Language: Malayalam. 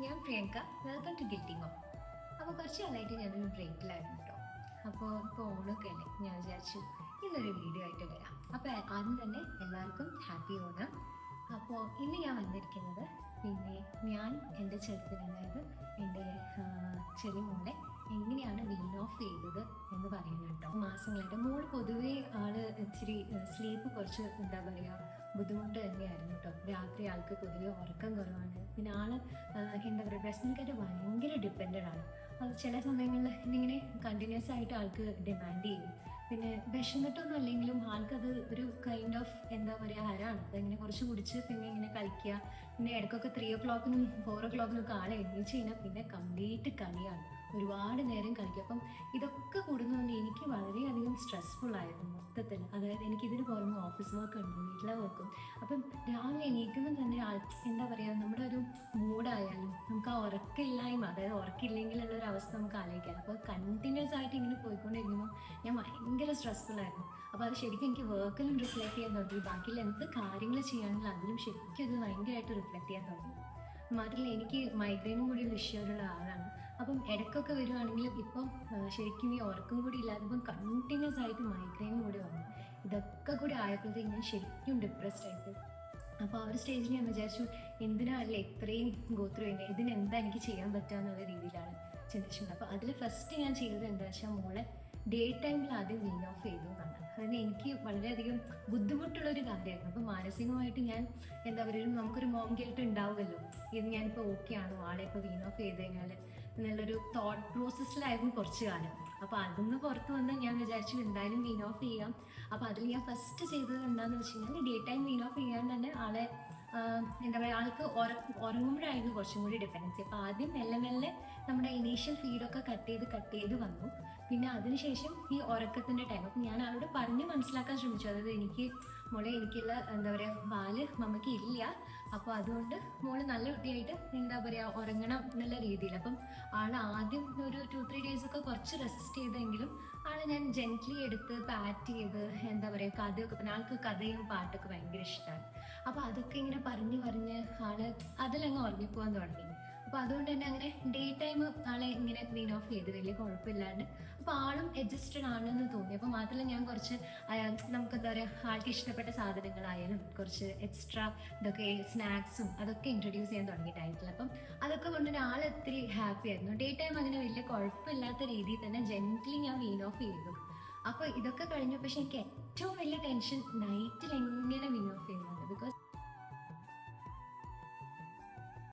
ഞാൻ Priyanka. Welcome to guilty mom. അപ്പോൾ കുറച്ച് നാളായിട്ട് ഞാനൊരു ബ്രേക്കിലായിരുന്നു കേട്ടോ. അപ്പോൾ ഇപ്പോൾ ഓണമൊക്കെ അല്ലേ, ഞാൻ വിചാരിച്ചു ഇന്നൊരു വീഡിയോ ആയിട്ട് വരാം. അപ്പോൾ ആദ്യം തന്നെ എല്ലാവർക്കും ഹാപ്പി ഓണം. അപ്പോൾ ഇന്ന് ഞാൻ വന്നിരിക്കുന്നത് പിന്നെ ഞാൻ എൻ്റെ ചെറുതിന്, അതായത് എൻ്റെ ചെറിയ മോളെ എങ്ങനെയാണ് വീൻ ഓഫ് ചെയ്തത് എന്ന് പറയുന്നത് കേട്ടോ. മാസങ്ങളായിട്ട് മോള് പൊതുവേ ഇച്ചിരി സ്ലീപ്പ് കുറച്ച് എന്താ പറയുക ബുദ്ധിമുട്ട് തന്നെയായിരുന്നു കേട്ടോ. രാത്രി ആൾക്ക് പൊതുവെ ഉറക്കം കുറവാണ്. പിന്നെ എന്താ പറയുക ബ്രസ്റ്റ് മിൽക്കായിട്ട് ഭയങ്കര ഡിപ്പെൻഡഡ് ആണ്. അത് ചില സമയങ്ങളിൽ ഇതിങ്ങനെ കണ്ടിന്യൂസ് ആയിട്ട് ആൾക്ക് ഡിമാൻഡ് ചെയ്യും. പിന്നെ വിശന്നിട്ടൊന്നും അല്ലെങ്കിലും ആൾക്കത് ഒരു കൈൻഡ് ഓഫ് എന്താ പറയുക ഹരാണ്. അതിങ്ങനെ കുറച്ച് കുടിച്ച് പിന്നെ ഇങ്ങനെ കളിക്കുക. പിന്നെ ഇടയ്ക്കൊക്കെ 3 o'clock-നും 4 o'clock-നും ആളെ എണീച്ച് കഴിഞ്ഞാൽ പിന്നെ കംപ്ലീറ്റ് കളിയാണ്, ഒരുപാട് നേരം കളിക്കും. അപ്പം ഇതൊക്കെ കൂടുന്നതുകൊണ്ട് എനിക്ക് വളരെയധികം സ്ട്രെസ്ഫുൾ ആയിരുന്നു മൊത്തത്തിൽ. അതായത് എനിക്കിതിന് പുറമെ ഓഫീസ് വർക്ക് ഉണ്ട്, വീട്ടിലെ വർക്കും. അപ്പം രാവിലെ എണീക്കുമ്പോൾ തന്നെ എന്താ പറയുക നമ്മുടെ ഒരു മൂഡായാലും നമുക്ക് ആ ഉറക്കമില്ലായ്മ, അതായത് ഉറക്കമില്ലെങ്കിലുള്ള ഒരു അവസ്ഥ നമുക്ക് ആലോചിക്കാം. അപ്പോൾ കണ്ടിന്യൂസ് ആയിട്ട് ഇങ്ങനെ പോയിക്കൊണ്ടിരിക്കുമ്പോൾ ഞാൻ ഭയങ്കര സ്ട്രെസ്ഫുൾ ആയിരുന്നു. അപ്പോൾ അത് ശരിക്കും എനിക്ക് വർക്കിലും റിഫ്ലക്ട് ചെയ്യാൻ തുടങ്ങി. ബാക്കിയുള്ള എന്ത് കാര്യങ്ങൾ ചെയ്യുകയാണെങ്കിലും അതിലും ശരിക്കും അത് ഭയങ്കരമായിട്ട് റിഫ്ലക്ട് ചെയ്യാൻ തുടങ്ങി. മാത്രമല്ല എനിക്ക് മൈഗ്രെയിനും കൂടി ഒരു വിഷയമുള്ള ആളാണ്. അപ്പം ഇടയ്ക്കൊക്കെ വരുവാണെങ്കിലും ഇപ്പം ശരിക്കും ഈ ഉറക്കം കൂടി ഇല്ലാത്തപ്പം കണ്ടിന്യൂസ് ആയിട്ട് മൈഗ്രെയിനും കൂടി വന്നു. ഇതൊക്കെ കൂടി ആയപ്പോഴത്തേക്ക് ഞാൻ ശരിക്കും ഡിപ്രസ്ഡ് ആയിട്ട്. അപ്പോൾ ആ ഒരു സ്റ്റേജിൽ ഞാൻ വിചാരിച്ചു എന്തിനാണല്ലേ ഇത്രയും ഗോത്രൂ ചെയ്യുന്നത്, ഇതിനെന്താ എനിക്ക് ചെയ്യാൻ പറ്റുക എന്നുള്ള രീതിയിലാണ് ചിന്തിച്ചിട്ടുണ്ട്. അപ്പോൾ അതിൽ ഫസ്റ്റ് ഞാൻ ചെയ്തത് എന്താ വെച്ചാൽ മോളെ ഡേ ടൈമിൽ ആദ്യം വീൻ ഓഫ് ചെയ്തു എന്നാണ്. അതിന് എനിക്ക് വളരെയധികം ബുദ്ധിമുട്ടുള്ളൊരു കാര്യമായിരുന്നു. അപ്പോൾ മാനസികമായിട്ട് ഞാൻ എന്താ പറയുക നമുക്കൊരു മോം ഗിൽട്ട് ഉണ്ടാവുമല്ലോ, ഇത് ഞാനിപ്പോൾ ഓക്കെ ആണോ ആളെ ഇപ്പോൾ വീൻ ഓഫ് ചെയ്ത് കഴിഞ്ഞാൽ എന്നുള്ളൊരു തോട്ട് പ്രോസസ്സിലായിരുന്നു കുറച്ച് കാലം. അപ്പോൾ അതിന്ന് പുറത്ത് വന്ന് ഞാൻ വിചാരിച്ചു എന്തായാലും വീൻ ഓഫ് ചെയ്യാം. അപ്പോൾ അതിൽ ഞാൻ ഫസ്റ്റ് ചെയ്തത് എന്താണെന്ന് വെച്ച് കഴിഞ്ഞാൽ ഡേ ടൈം വീൻ ഓഫ് ചെയ്യാൻ തന്നെ ആളെ എന്താ പറയുക ആൾക്ക് ഉറങ്ങുമ്പോഴായിരുന്നു കുറച്ചും കൂടി ഡിപ്പെൻഡൻസി. അപ്പോൾ ആദ്യം മെല്ലെ മെല്ലെ നമ്മുടെ ഇനീഷ്യൽ ഫീഡൊക്കെ കട്ട് ചെയ്ത് വന്നു. പിന്നെ അതിനുശേഷം ഈ ഉറക്കത്തിൻ്റെ ടൈം അപ്പം ഞാൻ ആളോട് പറഞ്ഞ് മനസ്സിലാക്കാൻ ശ്രമിച്ചു. അതായത് എനിക്കുള്ള എന്താ പറയുക പാല് മമ്മയ്ക്ക് ഇല്ല, അപ്പോൾ അതുകൊണ്ട് മോള് നല്ല കുട്ടിയായിട്ട് എന്താ പറയുക ഉറങ്ങണം എന്നുള്ള രീതിയിൽ. അപ്പം ആദ്യം ഒരു 2-3 ഡേയ്സൊക്കെ കുറച്ച് റെസിസ്റ്റ് ചെയ്തെങ്കിലും ഞാൻ ജെന്റ്ലി എടുത്ത് പാറ്റ് ചെയ്ത് എന്താ പറയുക കഥയൊക്കെ, പിന്നെ ആൾക്ക് കഥയും പാട്ടൊക്കെ ഭയങ്കര ഇഷ്ടമാണ്. അപ്പോൾ അതൊക്കെ ഇങ്ങനെ പറഞ്ഞ് അതിലങ്ങ് ഉറങ്ങിപ്പോകാൻ തുടങ്ങി. അപ്പോൾ അതുകൊണ്ട് തന്നെ അങ്ങനെ ഡേ ടൈം ഇങ്ങനെ വീൻ ഓഫ് ചെയ്ത് വലിയ കുഴപ്പമില്ലാണ്ട് അപ്പോൾ അഡ്ജസ്റ്റഡ് ആണെന്ന് തോന്നി. അപ്പോൾ മാത്രമല്ല ഞാൻ കുറച്ച് നമുക്ക് എന്താ പറയുക ആൾക്ക് ഇഷ്ടപ്പെട്ട സാധനങ്ങളായാലും കുറച്ച് എക്സ്ട്രാ ഇതൊക്കെ സ്നാക്സും അതൊക്കെ ഇൻട്രൊഡ്യൂസ് ചെയ്യാൻ തുടങ്ങി ഡയറ്റിൽ. അപ്പം അതൊക്കെ കൊണ്ട് തന്നെ ഒത്തിരി ഹാപ്പി ആയിരുന്നു. ഡേ ടൈം അങ്ങനെ വലിയ കുഴപ്പമില്ലാത്ത രീതിയിൽ തന്നെ ജെന്റ്ലി ഞാൻ വീൻ ഓഫ് ചെയ്തു. അപ്പോൾ ഇതൊക്കെ കഴിഞ്ഞു. പക്ഷെ എനിക്ക് ഏറ്റവും വലിയ ടെൻഷൻ നൈറ്റിൽ എങ്ങനെ വീൻ ഓഫ് ചെയ്തു.